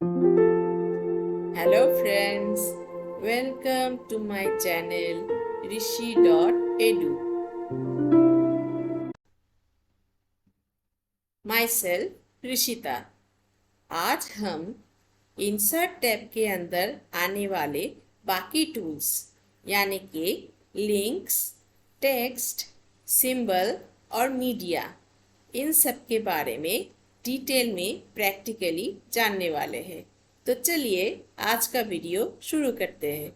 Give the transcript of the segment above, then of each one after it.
Hello friends, welcome to my channel rishi.edu. Myself Rishita. आज हम insert tab के अंदर आने वाले बाकी टूल्स यानी कि लिंक्स, टेक्स्ट, सिंबल और मीडिया इन सब के बारे में डिटेल में प्रैक्टिकली जानने वाले हैं। तो चलिए आज का वीडियो शुरू करते हैं।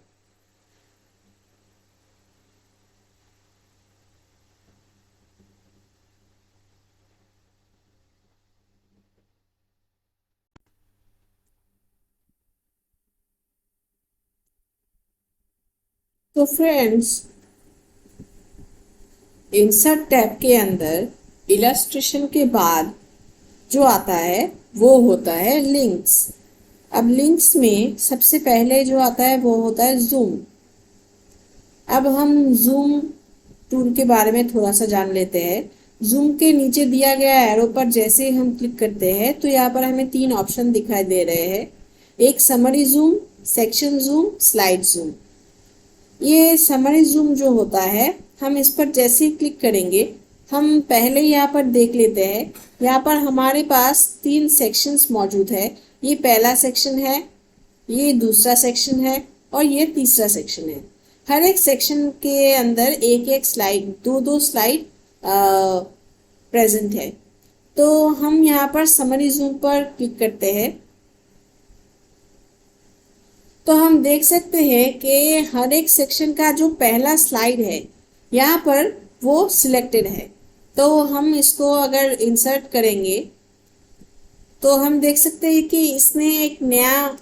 तो फ्रेंड्स, इंसर्ट टैब के अंदर इलस्ट्रेशन के बाद जो आता है वो होता है लिंक्स। अब लिंक्स में सबसे पहले जो आता है वो होता है जूम। अब हम जूम टूल के बारे में थोड़ा सा जान लेते हैं। जूम के नीचे दिया गया एरो पर जैसे हम क्लिक करते हैं तो यहाँ पर हमें 3 ऑप्शन दिखाई दे रहे हैं। एक summary zoom, section zoom, slide zoom. ये समरी जूम जो होता है, हम इस पर जैसे ही क्लिक करेंगे, हम पहले यहाँ पर देख लेते हैं। यहाँ पर हमारे पास 3 सेक्शंस मौजूद है। ये पहला सेक्शन है, ये दूसरा सेक्शन है और ये तीसरा सेक्शन है। हर एक सेक्शन के अंदर एक एक स्लाइड, दो स्लाइड प्रेजेंट है। तो हम यहाँ पर समरी जूम पर क्लिक करते हैं तो हम देख सकते हैं कि हर एक सेक्शन का जो पहला स्लाइड है यहाँ पर वो सिलेक्टेड है। तो हम इसको अगर इंसर्ट करेंगे तो हम देख सकते हैं कि इसने एक नया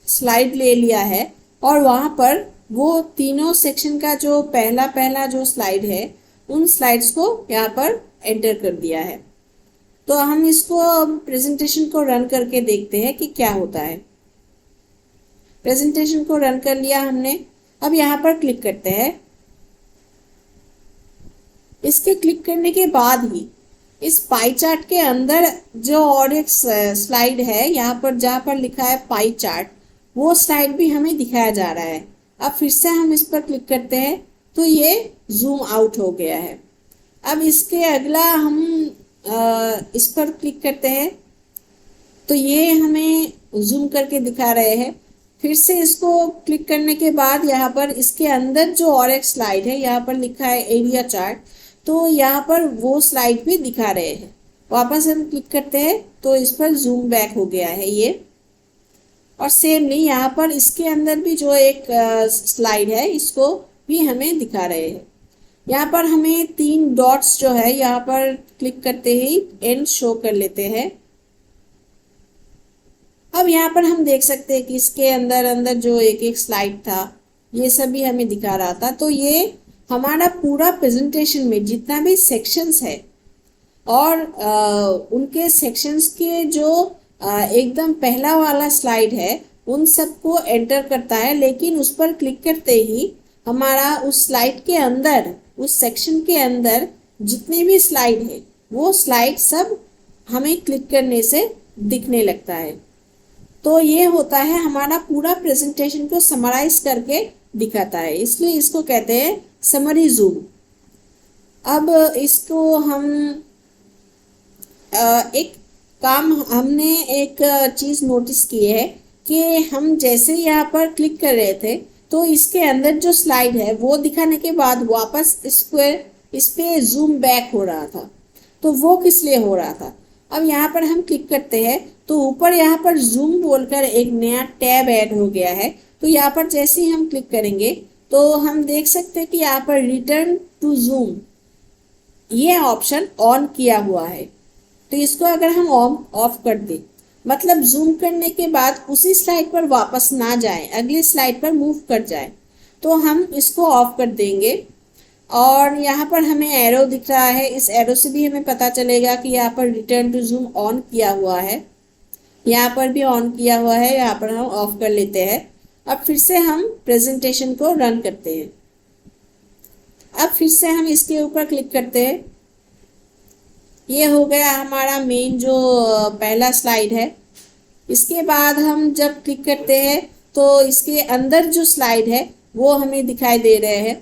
स्लाइड ले लिया है और वहाँ पर वो तीनों सेक्शन का जो पहला पहला जो स्लाइड है उन स्लाइड्स को यहाँ पर एंटर कर दिया है। तो हम इसको प्रेजेंटेशन को रन करके देखते हैं कि क्या होता है। प्रेजेंटेशन को रन कर लिया हमने। अब यहाँ पर क्लिक करते हैं। इसके क्लिक करने के बाद ही इस पाई चार्ट के अंदर जो और एक स्लाइड है यहाँ पर जहाँ पर लिखा है पाई चार्ट, वो स्लाइड भी हमें दिखाया जा रहा है। अब फिर से हम इस पर क्लिक करते हैं तो ये जूम आउट हो गया है। अब इसके अगला हम इस पर क्लिक करते हैं तो ये हमें जूम करके दिखा रहे हैं। फिर से इसको क्लिक करने के बाद यहाँ पर इसके अंदर जो और एक स्लाइड है यहाँ पर लिखा है एरिया चार्ट, तो यहाँ पर वो स्लाइड भी दिखा रहे हैं। वापस हम क्लिक करते हैं तो इस पर जूम बैक हो गया है ये। और सेमली यहाँ पर इसके अंदर भी जो एक स्लाइड है इसको भी हमें दिखा रहे हैं। यहाँ पर हमें 3 डॉट्स जो है यहाँ पर क्लिक करते ही एंड शो कर लेते हैं। अब यहाँ पर हम देख सकते हैं कि इसके अंदर अंदर जो एक एक स्लाइड था ये सभी हमें दिखा रहा था। तो ये हमारा पूरा प्रेजेंटेशन में जितना भी सेक्शंस है और उनके सेक्शंस के जो एकदम पहला वाला स्लाइड है उन सबको एंटर करता है। लेकिन उस पर क्लिक करते ही हमारा उस स्लाइड के अंदर, उस सेक्शन के अंदर जितने भी स्लाइड है वो स्लाइड सब हमें क्लिक करने से दिखने लगता है। तो ये होता है हमारा पूरा प्रेजेंटेशन को समराइज करके दिखाता है, इसलिए इसको कहते हैं समरी जूम। अब इसको हम एक काम, हमने एक चीज नोटिस की है कि हम जैसे यहाँ पर क्लिक कर रहे थे तो इसके अंदर जो स्लाइड है वो दिखाने के बाद वापस इस पे जूम बैक हो रहा था। तो वो किस लिए हो रहा था? अब यहाँ पर हम क्लिक करते हैं तो ऊपर यहाँ पर जूम बोलकर एक नया टैब ऐड हो गया है। तो यहाँ पर जैसे ही हम क्लिक करेंगे तो हम देख सकते हैं कि यहाँ पर रिटर्न टू जूम ये ऑप्शन ऑन किया हुआ है। तो इसको अगर हम ऑफ कर दें, मतलब जूम करने के बाद उसी स्लाइड पर वापस ना जाए, अगली स्लाइड पर मूव कर जाए, तो हम इसको ऑफ कर देंगे। और यहाँ पर हमें एरो दिख रहा है, इस एरो से भी हमें पता चलेगा कि यहाँ पर रिटर्न टू जूम ऑन किया हुआ है। यहाँ पर भी ऑन किया हुआ है, यहाँ पर हम ऑफ कर लेते हैं। अब फिर से हम प्रेजेंटेशन को रन करते हैं। अब फिर से हम इसके ऊपर क्लिक करते हैं। ये हो गया हमारा मेन जो पहला स्लाइड है। इसके बाद हम जब क्लिक करते हैं तो इसके अंदर जो स्लाइड है वो हमें दिखाई दे रहे हैं।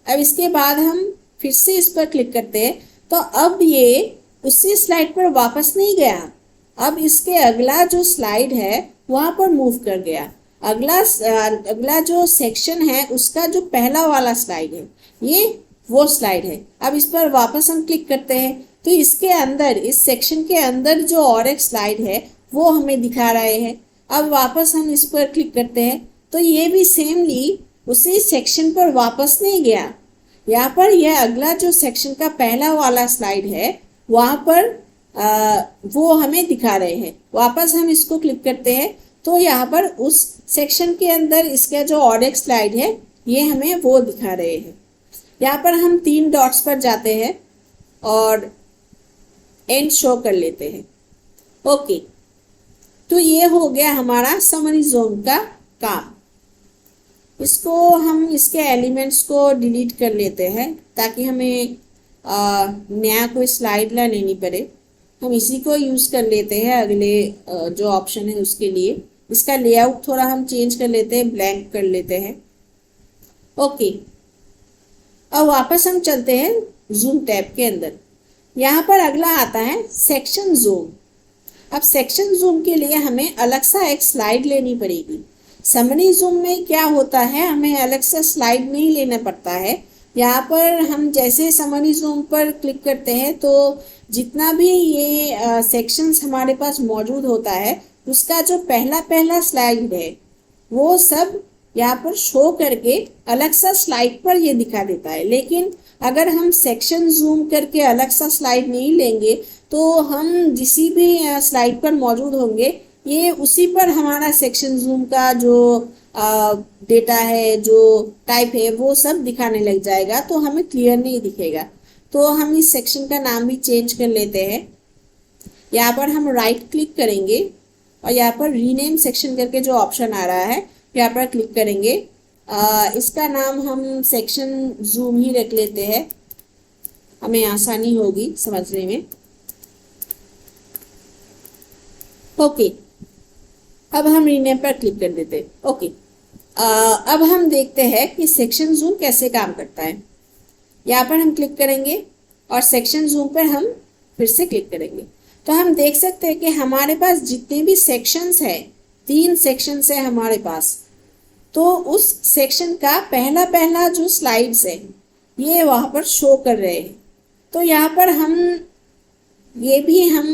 अब इसके बाद हम फिर से इस पर क्लिक करते हैं तो अब ये उसी स्लाइड पर वापस नहीं गया, अब इसके अगला जो स्लाइड है वहां पर मूव कर गया। अगला जो सेक्शन है उसका जो पहला वाला स्लाइड है ये वो स्लाइड है। अब इस पर वापस हम क्लिक करते हैं तो इसके अंदर, इस सेक्शन के अंदर जो और एक स्लाइड है वो हमें दिखा रहे हैं। अब वापस हम इस पर क्लिक करते हैं तो ये भी सेमली उसी सेक्शन पर वापस नहीं गया, यहाँ पर यह अगला जो सेक्शन का पहला वाला स्लाइड है वहां पर वो हमें दिखा रहे हैं। वापस हम इसको क्लिक करते हैं तो यहाँ पर उस सेक्शन के अंदर इसका जो और एक स्लाइड है ये हमें वो दिखा रहे हैं। यहाँ पर हम 3 डॉट्स पर जाते हैं और एंड शो कर लेते हैं। ओके, तो ये हो गया हमारा समरी जोन का काम। इसको हम इसके एलिमेंट्स को डिलीट कर लेते हैं ताकि हमें नया कोई स्लाइड ना लेनी पड़े। हम इसी को यूज़ कर लेते हैं अगले जो ऑप्शन है उसके लिए। इसका लेआउट थोड़ा हम चेंज कर लेते हैं, ब्लैंक कर लेते हैं। ओके, अब वापस हम चलते हैं जूम टैब के अंदर। यहाँ पर अगला आता है सेक्शन जूम। अब सेक्शन जूम के लिए हमें अलग सा एक स्लाइड लेनी पड़ेगी। समरी जूम में क्या होता है, हमें अलग से स्लाइड नहीं लेना पड़ता है। यहाँ पर हम जैसे समरी जूम पर क्लिक करते हैं तो जितना भी ये सेक्शंस हमारे पास मौजूद होता है उसका जो पहला स्लाइड है वो सब यहाँ पर शो करके अलग सा स्लाइड पर ये दिखा देता है। लेकिन अगर हम सेक्शन जूम करके अलग सा स्लाइड नहीं लेंगे तो हम जिस भी स्लाइड पर मौजूद होंगे ये उसी पर हमारा सेक्शन जूम का जो डेटा है, जो टाइप है वो सब दिखाने लग जाएगा, तो हमें क्लियर नहीं दिखेगा। तो हम इस सेक्शन का नाम भी चेंज कर लेते हैं। यहाँ पर हम राइट क्लिक करेंगे और यहाँ पर रीनेम सेक्शन करके जो ऑप्शन आ रहा है यहाँ पर क्लिक करेंगे। इसका नाम हम सेक्शन जूम ही रख लेते हैं, हमें आसानी होगी समझने में। ओके, अब हम रीनेम पर क्लिक कर देते हैं। ओके, अब हम देखते हैं कि सेक्शन जूम कैसे काम करता है। यहाँ पर हम क्लिक करेंगे और सेक्शन जूम पर हम फिर से क्लिक करेंगे तो हम देख सकते हैं कि हमारे पास जितने भी सेक्शंस है, 3 सेक्शंस है हमारे पास, तो उस सेक्शन का पहला जो स्लाइड्स है ये वहाँ पर शो कर रहे हैं। तो यहाँ पर हम ये भी हम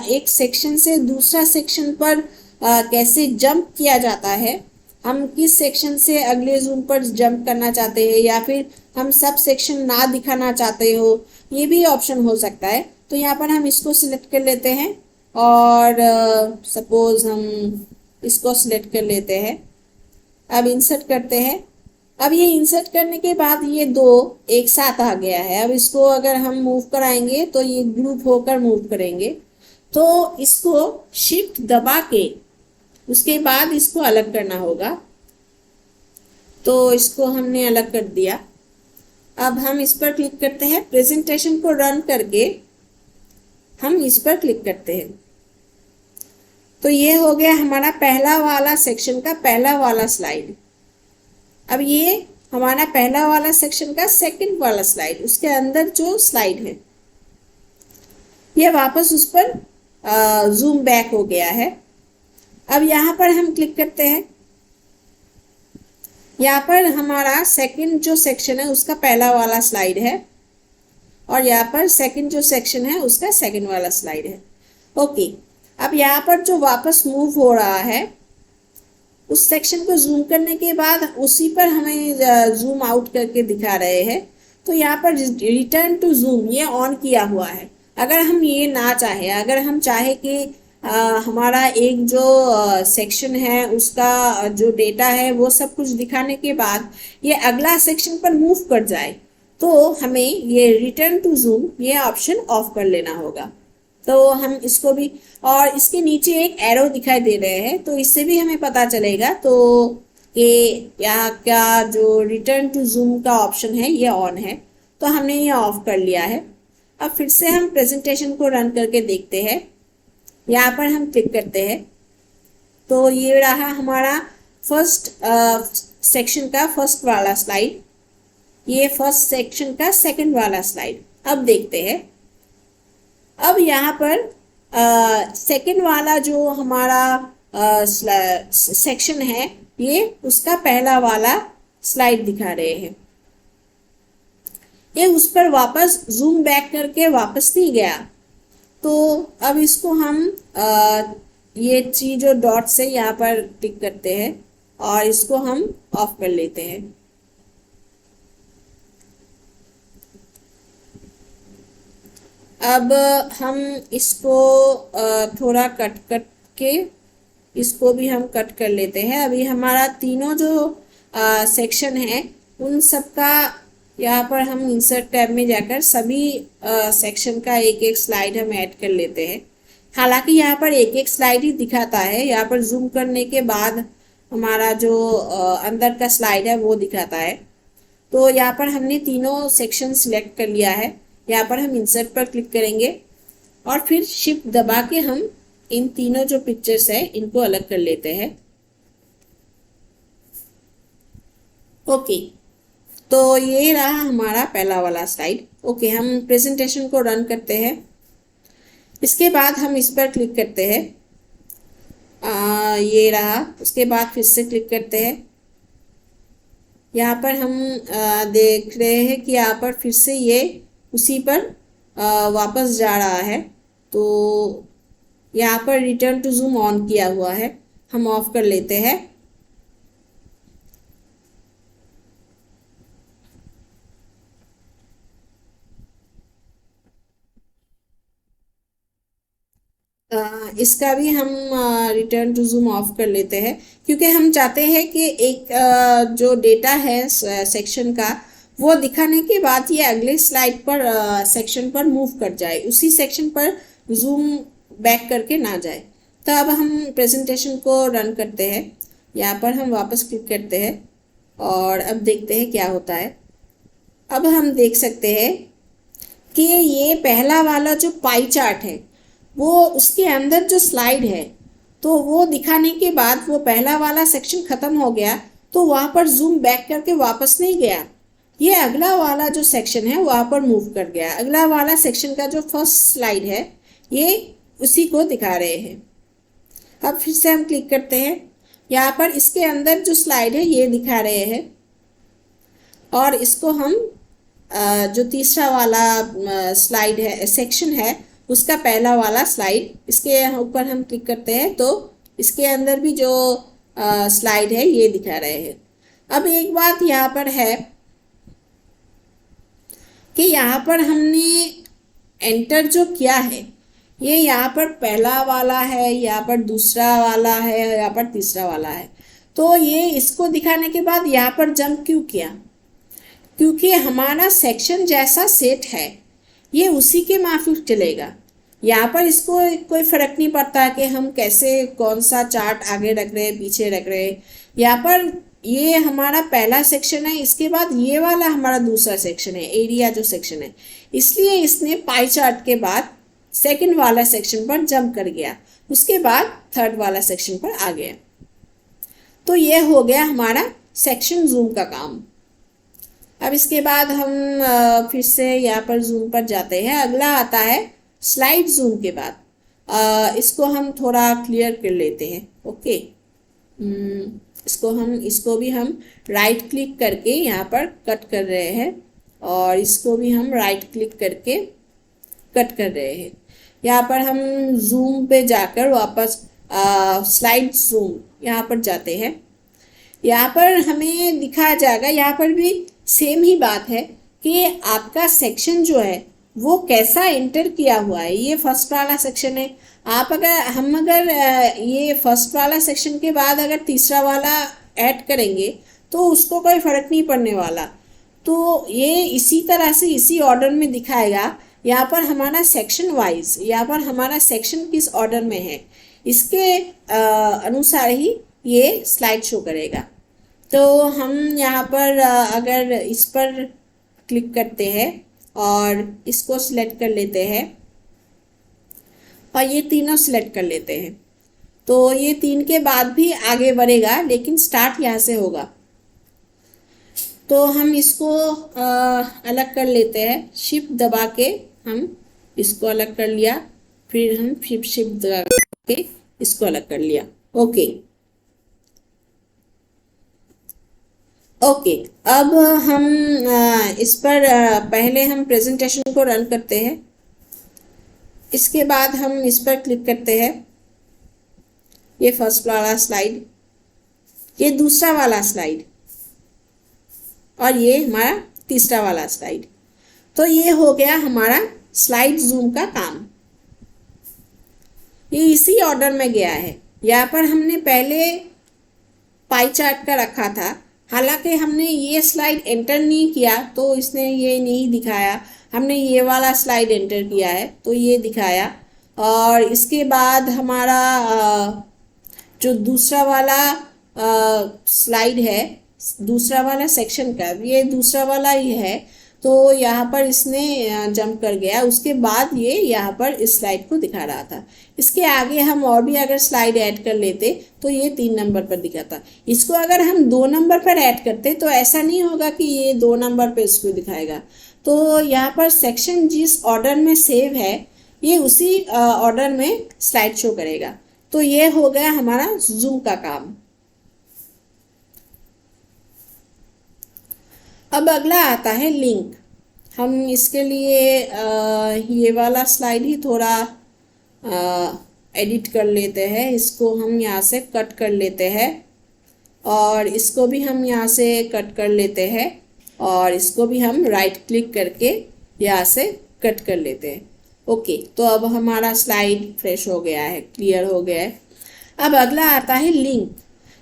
एक सेक्शन से दूसरा सेक्शन पर कैसे जंप किया जाता है, हम किस सेक्शन से अगले जूम पर जंप करना चाहते हैं या फिर हम सब सेक्शन ना दिखाना चाहते हो, ये भी ऑप्शन हो सकता है। तो यहाँ पर हम इसको सिलेक्ट कर लेते हैं और सपोज हम इसको सिलेक्ट कर लेते हैं। अब इंसर्ट करते हैं। अब ये इंसर्ट करने के बाद ये 2 एक साथ आ गया है। अब इसको अगर हम मूव कराएंगे तो ये ग्रुप होकर मूव करेंगे। तो इसको शिफ्ट दबा के उसके बाद इसको अलग करना होगा। तो इसको हमने अलग कर दिया। अब हम इस पर क्लिक करते हैं। प्रेजेंटेशन को रन करके हम इस पर क्लिक करते हैं तो ये हो गया हमारा पहला वाला सेक्शन का पहला वाला स्लाइड। अब ये हमारा पहला वाला सेक्शन का सेकंड वाला स्लाइड, उसके अंदर जो स्लाइड है ये वापस उस पर जूम बैक हो गया है। अब यहाँ पर हम क्लिक करते हैं। यहाँ पर हमारा सेकंड जो सेक्शन है उसका पहला वाला स्लाइड है और यहाँ पर सेकंड जो सेक्शन है उसका सेकंड वाला स्लाइड है। ओके, अब यहाँ पर जो वापस मूव हो रहा है उस सेक्शन को जूम करने के बाद उसी पर हमें जूम आउट करके दिखा रहे हैं। तो यहाँ पर रिटर्न टू जूम ये ऑन किया हुआ है। अगर हम ये ना चाहे, अगर हम चाहे कि हमारा एक जो सेक्शन है उसका जो डेटा है वो सब कुछ दिखाने के बाद ये अगला सेक्शन पर मूव कर जाए तो हमें ये रिटर्न टू जूम ये ऑप्शन ऑफ कर लेना होगा। तो हम इसको भी, और इसके नीचे एक एरो दिखाई दे रहे हैं तो इससे भी हमें पता चलेगा तो कि यहाँ का जो रिटर्न टू जूम का ऑप्शन है ये ऑन है, तो हमने ये ऑफ कर लिया है। अब फिर से हम प्रेजेंटेशन को रन करके देखते हैं। यहाँ पर हम क्लिक करते हैं तो ये रहा हमारा फर्स्ट सेक्शन का फर्स्ट वाला स्लाइड, ये फर्स्ट सेक्शन का सेकंड वाला स्लाइड। अब देखते हैं, अब यहाँ पर सेकंड वाला जो हमारा सेक्शन है ये उसका पहला वाला स्लाइड दिखा रहे हैं। ये उस पर वापस जूम बैक करके वापस नहीं गया, तो अब इसको हम ये चीज जो डॉट से यहाँ पर टिक करते हैं और इसको हम ऑफ कर लेते हैं। अब हम इसको थोड़ा कट के इसको भी हम कट कर लेते हैं। अभी हमारा तीनों जो सेक्शन है उन सब का यहाँ पर हम इंसर्ट टैब में जाकर सभी सेक्शन का एक एक स्लाइड हम ऐड कर लेते हैं। हालांकि यहाँ पर एक एक स्लाइड ही दिखाता है, यहाँ पर जूम करने के बाद हमारा जो अंदर का स्लाइड है वो दिखाता है। तो यहाँ पर हमने तीनों सेक्शन सिलेक्ट कर लिया है। यहाँ पर हम इंसर्ट पर क्लिक करेंगे और फिर शिफ्ट दबा के हम इन तीनों जो पिक्चर्स है इनको अलग कर लेते हैं। ओके, तो ये रहा हमारा पहला वाला स्लाइड। ओके, हम प्रेजेंटेशन को रन करते हैं। इसके बाद हम इस पर क्लिक करते हैं, ये रहा। उसके बाद फिर से क्लिक करते हैं। यहाँ पर हम देख रहे हैं कि यहाँ पर फिर से ये उसी पर वापस जा रहा है। तो यहाँ पर रिटर्न टू जूम ऑन किया हुआ है, हम ऑफ कर लेते हैं। इसका भी हम रिटर्न टू जूम ऑफ कर लेते हैं, क्योंकि हम चाहते हैं कि एक जो डेटा है सेक्शन का वो दिखाने के बाद ये अगले स्लाइड पर सेक्शन पर मूव कर जाए, उसी सेक्शन पर जूम बैक करके ना जाए। तो अब हम प्रेजेंटेशन को रन करते हैं। यहाँ पर हम वापस क्लिक करते हैं और अब देखते हैं क्या होता है। अब हम देख सकते हैं कि ये पहला वाला जो पाई चार्ट है वो उसके अंदर जो स्लाइड है तो वो दिखाने के बाद वो पहला वाला सेक्शन खत्म हो गया, तो वहाँ पर जूम बैक करके वापस नहीं गया। ये अगला वाला जो सेक्शन है वहाँ पर मूव कर गया। अगला वाला सेक्शन का जो फर्स्ट स्लाइड है ये उसी को दिखा रहे हैं। अब फिर से हम क्लिक करते हैं, यहाँ पर इसके अंदर जो स्लाइड है ये दिखा रहे हैं और इसको हम जो तीसरा वाला स्लाइड है सेक्शन है उसका पहला वाला स्लाइड, इसके ऊपर हम क्लिक करते हैं तो इसके अंदर भी जो स्लाइड है ये दिखा रहे हैं। अब एक बात यहाँ पर है कि यहाँ पर हमने एंटर जो किया है ये यहाँ पर पहला वाला है, यहाँ पर दूसरा वाला है, यहाँ पर तीसरा वाला है। तो ये इसको दिखाने के बाद यहाँ पर जंप क्यों किया? क्योंकि हमारा सेक्शन जैसा सेट है ये उसी के माफिक चलेगा। यहाँ पर इसको कोई फर्क नहीं पड़ता कि हम कैसे कौन सा चार्ट आगे रख रहे हैं पीछे रख रहे हैं। यहाँ पर ये हमारा पहला सेक्शन है, इसके बाद ये वाला हमारा दूसरा सेक्शन है, एरिया जो सेक्शन है, इसलिए इसने पाई चार्ट के बाद सेकंड वाला सेक्शन पर जंप कर गया, उसके बाद थर्ड वाला सेक्शन पर आ गया। तो ये हो गया हमारा सेक्शन जूम का काम। अब इसके बाद हम फिर से यहाँ पर जूम पर जाते हैं। अगला आता है स्लाइड जूम के बाद। इसको हम थोड़ा क्लियर कर लेते हैं। ओके, इसको भी हम राइट क्लिक करके यहाँ पर कट कर रहे हैं और इसको भी हम राइट क्लिक करके कट कर रहे हैं। यहाँ पर हम जूम पे जाकर वापस स्लाइड जूम यहाँ पर जाते हैं। यहाँ पर हमें दिखाया जाएगा, यहाँ पर भी सेम ही बात है कि आपका सेक्शन जो है वो कैसा एंटर किया हुआ है। ये फर्स्ट वाला सेक्शन है, अगर ये फर्स्ट वाला सेक्शन के बाद अगर तीसरा वाला ऐड करेंगे तो उसको कोई फर्क नहीं पड़ने वाला। तो ये इसी तरह से इसी ऑर्डर में दिखाएगा। यहाँ पर हमारा सेक्शन वाइज, यहाँ पर हमारा सेक्शन किस ऑर्डर में है इसके अनुसार ही ये स्लाइड शो करेगा। तो हम यहाँ पर अगर इस पर क्लिक करते हैं और इसको सिलेक्ट कर लेते हैं और ये तीनों सिलेक्ट कर लेते हैं, तो ये 3 के बाद भी आगे बढ़ेगा, लेकिन स्टार्ट यहाँ से होगा। तो हम इसको अलग कर लेते हैं, शिफ्ट दबा के हम इसको अलग कर लिया, फिर हम शिफ्ट दबा के इसको अलग कर लिया। ओके ओके, अब हम इस पर पहले हम प्रेजेंटेशन को रन करते हैं। इसके बाद हम इस पर क्लिक करते हैं, ये फर्स्ट वाला स्लाइड, ये दूसरा वाला स्लाइड, और ये हमारा तीसरा वाला स्लाइड। तो ये हो गया हमारा स्लाइड जूम का काम। ये इसी ऑर्डर में गया है। यहाँ पर हमने पहले पाई चार्ट का रखा था, हालांकि हमने ये स्लाइड एंटर नहीं किया तो इसने ये नहीं दिखाया। हमने ये वाला स्लाइड एंटर किया है तो ये दिखाया। और इसके बाद हमारा जो दूसरा वाला स्लाइड है, दूसरा वाला सेक्शन का, ये दूसरा वाला ही है, तो यहाँ पर इसने जंप कर गया। उसके बाद ये यहाँ पर इस स्लाइड को दिखा रहा था। इसके आगे हम और भी अगर स्लाइड ऐड कर लेते तो ये 3 नंबर पर दिखाता। इसको अगर हम 2 नंबर पर ऐड करते तो ऐसा नहीं होगा कि ये 2 नंबर पर इसको दिखाएगा। तो यहाँ पर सेक्शन जिस ऑर्डर में सेव है, ये उसी ऑर्डर में स्लाइड शो करेगा। तो ये हो गया हमारा जूम का काम। अब अगला आता है लिंक। हम इसके लिए ये वाला स्लाइड ही थोड़ा एडिट कर लेते हैं। इसको हम यहाँ से कट कर लेते हैं, और इसको भी हम यहाँ से कट कर लेते हैं, और इसको भी हम राइट क्लिक करके यहाँ से कट कर लेते हैं। ओके, तो अब हमारा स्लाइड फ्रेश हो गया है, क्लियर हो गया है। अब अगला आता है लिंक।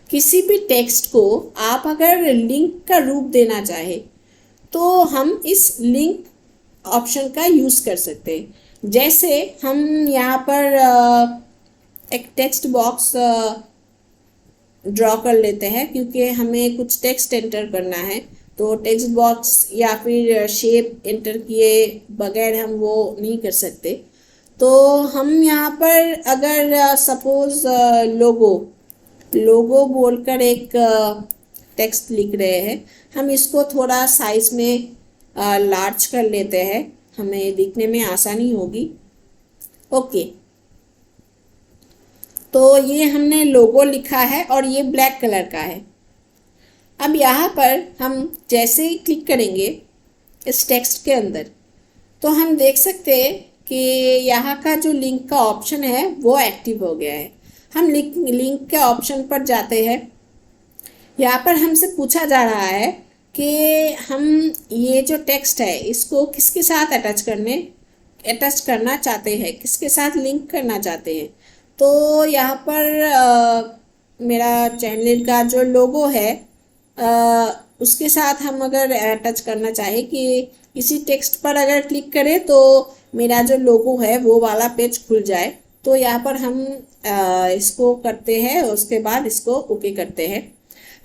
किसी भी टेक्स्ट को आप अगर लिंक का रूप देना चाहे तो हम इस लिंक ऑप्शन का यूज़ कर सकते हैं। जैसे हम यहाँ पर एक टेक्स्ट बॉक्स ड्रॉ कर लेते हैं, क्योंकि हमें कुछ टेक्स्ट एंटर करना है। तो टेक्स्ट बॉक्स या फिर शेप एंटर किए बगैर हम वो नहीं कर सकते। तो हम यहाँ पर अगर सपोज लोगो बोलकर एक टेक्स्ट लिख रहे हैं, हम इसको थोड़ा साइज में लार्ज कर लेते हैं, हमें दिखने में आसानी होगी। ओके, तो ये हमने लोगो लिखा है और ये ब्लैक कलर का है। अब यहाँ पर हम जैसे ही क्लिक करेंगे इस टेक्स्ट के अंदर, तो हम देख सकते हैं कि यहाँ का जो लिंक का ऑप्शन है वो एक्टिव हो गया है। हम लिंक के ऑप्शन पर जाते हैं। यहाँ पर हमसे पूछा जा रहा है कि हम ये जो टेक्स्ट है इसको किसके साथ अटैच करना चाहते हैं, किसके साथ लिंक करना चाहते हैं। तो यहाँ पर मेरा चैनल का जो लोगो है उसके साथ हम अगर अटैच करना चाहे कि इसी टेक्स्ट पर अगर क्लिक करें तो मेरा जो लोगो है वो वाला पेज खुल जाए, तो यहाँ पर हम इसको करते हैं, उसके बाद इसको ओके करते हैं।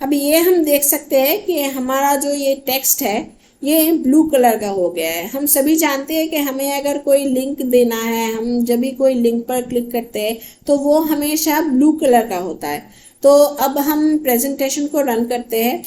अब ये हम देख सकते हैं कि हमारा जो ये टेक्स्ट है ये ब्लू कलर का हो गया है। हम सभी जानते हैं कि हमें अगर कोई लिंक देना है, हम जब भी कोई लिंक पर क्लिक करते हैं तो वो हमेशा ब्लू कलर का होता है। तो अब हम प्रेजेंटेशन को रन करते हैं।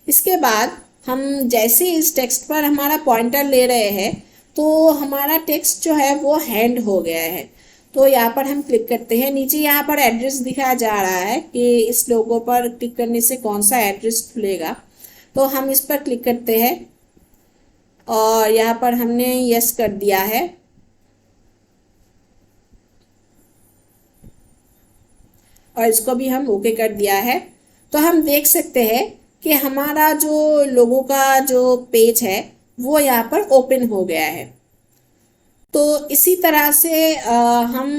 इसके बाद हम जैसे इस टेक्स्ट पर हमारा पॉइंटर ले रहे हैं तो हमारा टेक्स्ट जो है वो हैंड हो गया है। तो यहाँ पर हम क्लिक करते हैं। नीचे यहाँ पर एड्रेस दिखाया जा रहा है कि इस लोगो पर क्लिक करने से कौन सा एड्रेस खुलेगा। तो हम इस पर क्लिक करते हैं और यहाँ पर हमने यस कर दिया है। और इसको भी हम ओके कर दिया है। तो हम देख सकते हैं कि हमारा जो लोगो का जो पेज है वो यहाँ पर ओपन हो गया है। तो इसी तरह से हम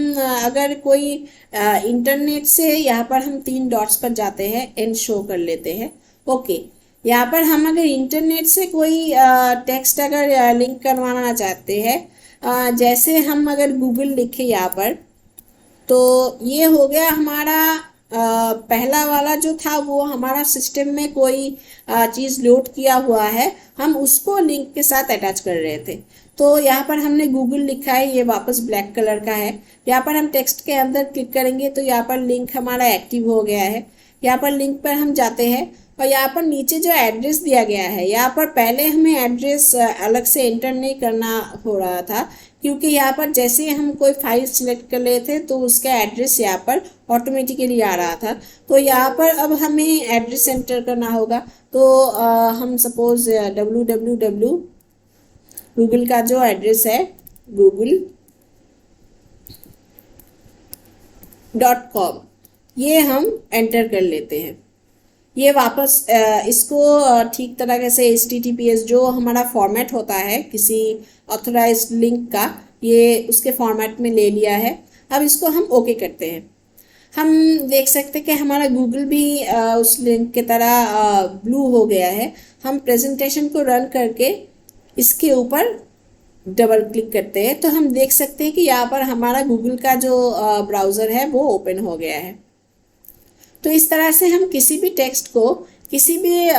अगर कोई इंटरनेट से यहाँ पर हम 3 डॉट्स पर जाते हैं, एंड शो कर लेते हैं। ओके, यहाँ पर हम अगर इंटरनेट से कोई टेक्स्ट अगर लिंक करवाना चाहते हैं, जैसे हम अगर गूगल लिखे यहाँ पर, तो ये हो गया हमारा पहला वाला जो था वो हमारा सिस्टम में कोई चीज़ लोड किया हुआ है, हम उसको लिंक के साथ अटैच कर रहे थे। तो यहाँ पर हमने गूगल लिखा है, ये वापस ब्लैक कलर का है। यहाँ पर हम टेक्स्ट के अंदर क्लिक करेंगे तो यहाँ पर लिंक हमारा एक्टिव हो गया है। यहाँ पर लिंक पर हम जाते हैं और यहाँ पर नीचे जो एड्रेस दिया गया है, यहाँ पर पहले हमें एड्रेस अलग से एंटर नहीं करना हो रहा था, क्योंकि यहाँ पर जैसे ही हम कोई फाइल सिलेक्ट कर रहे थे तो उसका एड्रेस यहाँ पर ऑटोमेटिकली आ रहा था। तो यहाँ पर अब हमें एड्रेस एंटर करना होगा। तो हम सपोज www गूगल का जो एड्रेस है google.com, ये हम एंटर कर लेते हैं। ये वापस इसको ठीक तरीके से HTTPS जो हमारा फॉर्मेट होता है किसी ऑथराइज्ड लिंक का, ये उसके फॉर्मेट में ले लिया है। अब इसको हम ओके करते हैं। हम देख सकते हैं कि हमारा गूगल भी उस लिंक की तरह ब्लू हो गया है। हम प्रेजेंटेशन को रन करके इसके ऊपर डबल क्लिक करते हैं तो हम देख सकते हैं कि यहाँ पर हमारा गूगल का जो ब्राउज़र है वो ओपन हो गया है। तो इस तरह से हम किसी भी टेक्स्ट को किसी भी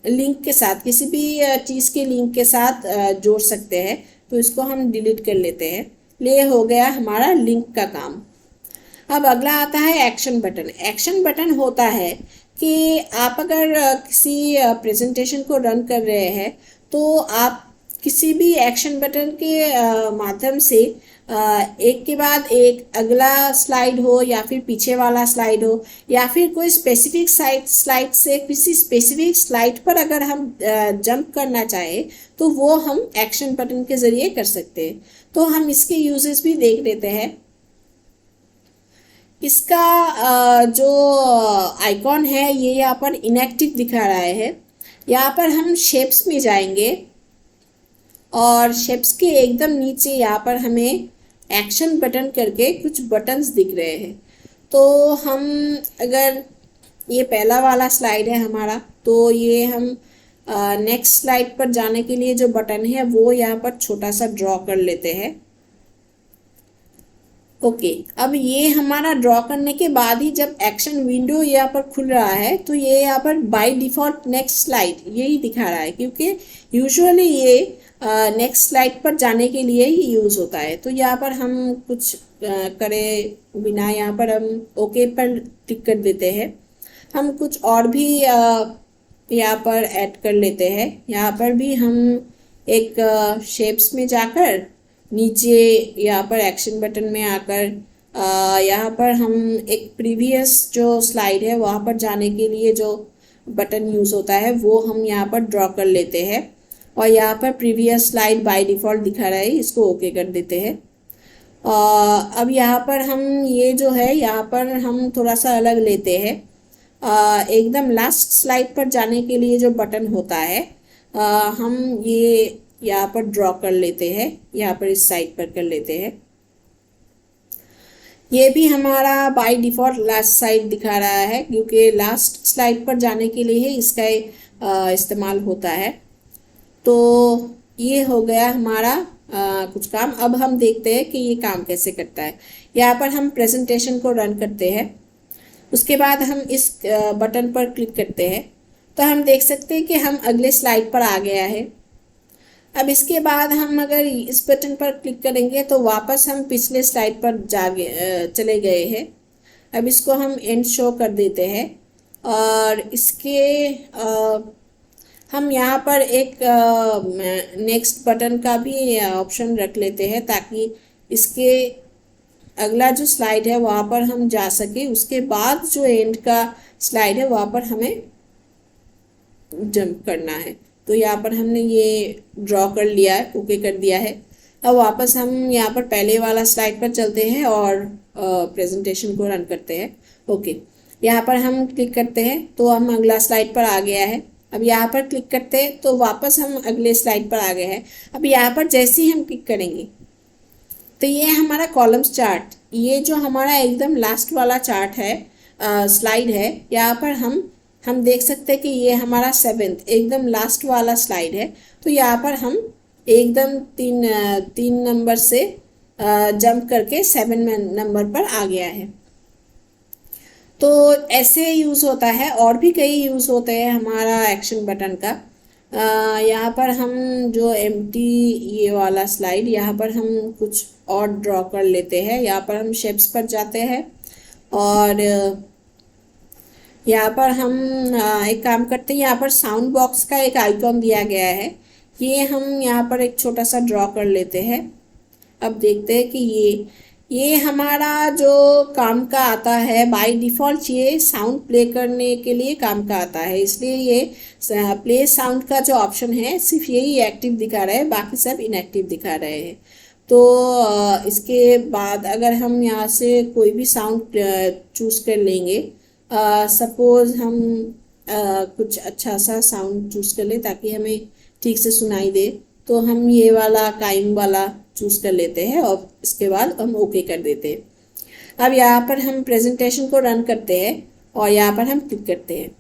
लिंक के साथ, किसी भी चीज़ के लिंक के साथ जोड़ सकते हैं। तो इसको हम डिलीट कर लेते हैं। ये हो गया हमारा लिंक का काम। अब अगला आता है एक्शन बटन। एक्शन बटन होता है कि आप अगर किसी प्रेजेंटेशन को रन कर रहे हैं तो आप किसी भी एक्शन बटन के माध्यम से एक के बाद एक अगला स्लाइड हो या फिर पीछे वाला स्लाइड हो या फिर कोई स्पेसिफिक स्लाइड से किसी स्पेसिफिक स्लाइड पर अगर हम जंप करना चाहे तो वो हम एक्शन बटन के ज़रिए कर सकते हैं। तो हम इसके यूजेस भी देख लेते हैं। इसका जो आइकॉन है ये यहाँ पर इनएक्टिव दिखा रहा है। यहाँ पर हम शेप्स में जाएंगे और शेप्स के एकदम नीचे यहाँ पर हमें एक्शन बटन करके कुछ बटन्स दिख रहे हैं। तो हम अगर ये पहला वाला स्लाइड है हमारा, तो ये हम नेक्स्ट स्लाइड पर जाने के लिए जो बटन है वो यहाँ पर छोटा सा ड्रॉ कर लेते हैं। ओके, अब ये हमारा ड्रॉ करने के बाद ही जब एक्शन विंडो यहाँ पर खुल रहा है तो ये यहाँ पर बाय डिफ़ॉल्ट नेक्स्ट स्लाइड यही दिखा रहा है, क्योंकि यूजुअली ये नेक्स्ट स्लाइड पर जाने के लिए ही यूज़ होता है। तो यहाँ पर हम कुछ करे बिना यहाँ पर हम ओके पर टिक कर देते हैं। हम कुछ और भी यहाँ पर ऐड कर लेते हैं। यहाँ पर भी हम एक शेप्स में जाकर नीचे यहाँ पर एक्शन बटन में आकर यहाँ पर हम एक प्रीवियस जो स्लाइड है वहाँ पर जाने के लिए जो बटन यूज़ होता है वो हम यहाँ पर ड्रॉ कर लेते हैं और यहाँ पर प्रीवियस स्लाइड बाय डिफ़ॉल्ट दिखा रहा है, इसको ओके कर देते हैं। अब यहाँ पर हम ये जो है यहाँ पर हम थोड़ा सा अलग लेते हैं। एकदम लास्ट स्लाइड पर जाने के लिए जो बटन होता है हम ये यहाँ पर ड्रॉ कर लेते हैं, यहाँ पर इस साइड पर कर लेते हैं। ये भी हमारा बाय डिफ़ॉल्ट लास्ट साइड दिखा रहा है, क्योंकि लास्ट स्लाइड पर जाने के लिए ही इसका इस्तेमाल होता है। तो ये हो गया हमारा कुछ काम। अब हम देखते हैं कि ये काम कैसे करता है। यहाँ पर हम प्रेजेंटेशन को रन करते हैं, उसके बाद हम इस बटन पर क्लिक करते हैं तो हम देख सकते हैं कि हम अगले स्लाइड पर आ गया है। अब इसके बाद हम अगर इस बटन पर क्लिक करेंगे तो वापस हम पिछले स्लाइड पर चले गए हैं। अब इसको हम एंड शो कर देते हैं और इसके हम यहाँ पर एक नेक्स्ट बटन का भी ऑप्शन रख लेते हैं ताकि इसके अगला जो स्लाइड है वहाँ पर हम जा सके। उसके बाद जो एंड का स्लाइड है वहाँ पर हमें जंप करना है। तो यहाँ पर हमने ये ड्रॉ कर लिया है, ओके कर दिया है। अब वापस हम यहाँ पर पहले वाला स्लाइड पर चलते हैं और प्रेजेंटेशन को रन करते हैं। ओके, यहाँ पर हम क्लिक करते हैं तो हम अगला स्लाइड पर आ गया है। अब यहाँ पर क्लिक करते हैं तो वापस हम अगले स्लाइड पर आ गए हैं। अब यहाँ पर जैसे ही हम क्लिक करेंगे तो ये हमारा कॉलम्स चार्ट, ये जो हमारा एकदम लास्ट वाला चार्ट है, स्लाइड है, यहाँ पर हम देख सकते हैं कि ये हमारा 7th एकदम लास्ट वाला स्लाइड है। तो यहाँ पर हम एकदम तीन नंबर से जंप करके 7 नंबर पर आ गया है। तो ऐसे यूज़ होता है, और भी कई यूज़ होते हैं हमारा एक्शन बटन का। यहाँ पर हम जो एम्प्टी ये वाला स्लाइड, यहाँ पर हम कुछ और ड्रॉ कर लेते हैं। यहाँ पर हम शेप्स पर जाते हैं और यहाँ पर हम एक काम करते हैं, यहाँ पर साउंड बॉक्स का एक आइकॉन दिया गया है, ये हम यहाँ पर एक छोटा सा ड्रॉ कर लेते हैं। अब देखते हैं कि ये हमारा जो काम का आता है बाय डिफ़ॉल्ट, ये साउंड प्ले करने के लिए काम का आता है, इसलिए ये प्ले साउंड का जो ऑप्शन है सिर्फ यही एक्टिव दिखा रहा है, बाकी सब इनएक्टिव दिखा रहे हैं। तो इसके बाद अगर हम यहाँ से कोई भी साउंड चूज़ कर लेंगे, सपोज़ हम कुछ अच्छा सा साउंड चूज़ कर लें ताकि हमें ठीक से सुनाई दे, तो हम ये वाला काइम वाला चूज़ कर लेते हैं और इसके बाद हम ओके कर देते हैं। अब यहाँ पर हम प्रेजेंटेशन को रन करते हैं और यहाँ पर हम क्लिक करते हैं।